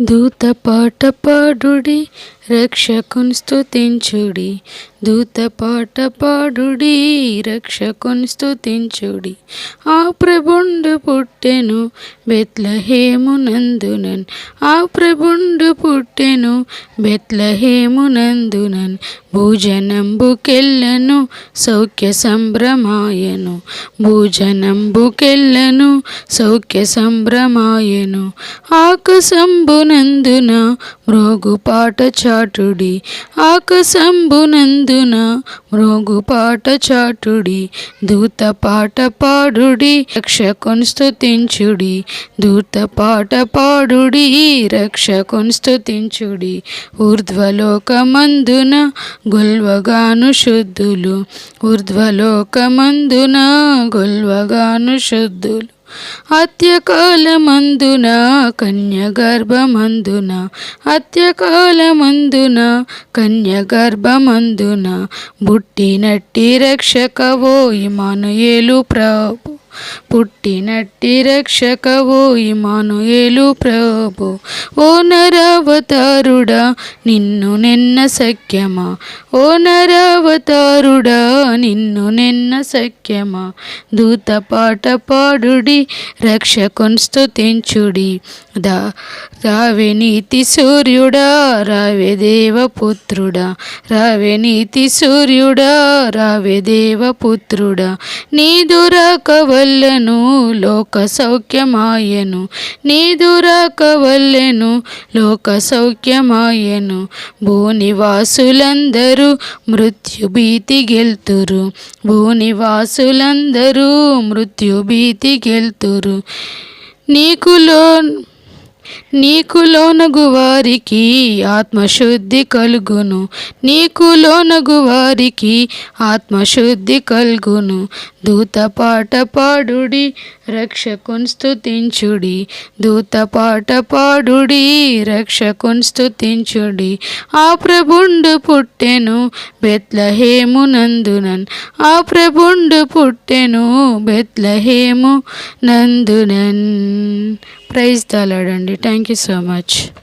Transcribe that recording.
దూత పాట పాడుడి, రక్షకుని స్తుతించుడి. దూత పాట పాడుడి, రక్షకుని స్తుతించుడి. ఆ ప్రభుండు పుట్టెను బెత్లెహేమునందునన్. ఆ ప్రభుండు పుట్టెను బెత్లెహేమునందునన్. భూజనంబుకెళ్ళను సౌఖ్య సంభ్రమాయను. భూజనంబుకెళ్ళను సౌఖ్య సంభ్రమాయను. ఆకాశంబునందున మ్రోగుపాట చాటుడి. ఆకాశంబునందున మ్రోగుపాట చాటుడి. దూత పాట పాడుడి, రక్షకుని స్తుతించుడి. దూత పాట పాడుడి, రక్షకుని స్తుతించుడి. ఊర్ధ్వలోకమందున గొల్వగాను శుద్ధులు. ఊర్ధ్వలోకమందున గొల్వగాను శుద్ధులు. అత్యకాలమందున కన్యగర్భమందున. అత్యకాలమందున కన్యగర్భమందున పుట్టినట్టి రక్షకవో ఇమ్మానుయేలు ప్రభు. పుట్టినట్టి రక్షకవో ఇమ్మానుయేలు ప్రభు. ఓ నరావతారుడా నిన్ను నిన్న సఖ్యమా. ఓ నరావతారుడా నిన్ను నిన్న సఖ్యమా. దూత పాట పాడుడి, రక్షకుని స్తుతించుడి. రావే నీతి సూర్యుడా, రావే దేవపుత్రుడా. రావే నీతి సూర్యుడా, రావే దేవపుత్రుడా. నీదు రాక వల్లెను లోక సౌఖ్యమాయెను. నీదు రాక వల్లెను లోక సౌఖ్యమాయెను. భూనివాసులందరూ మృత్యుభీతి గెల్తురు. భూనివాసులందరూ మృత్యుభీతి గెల్తురు. నీకు లోనగు వారికి ఆత్మశుద్ధి కలుగును. నీకు లోనగు వారికి ఆత్మశుద్ధి కలుగును. దూత పాట పాడుడి, రక్షకుని స్తుతించుడి. దూత పాట పాడుడి, రక్షకుని స్తుతించుడి. ఆ ప్రభుండు పుట్టెను బెత్లెహేమునందునన్. ఆ ప్రభుండు పుట్టెను బెత్లెహేమునందునన్. ప్రైజ్ ద లార్డ్ అండి. Thank you so much.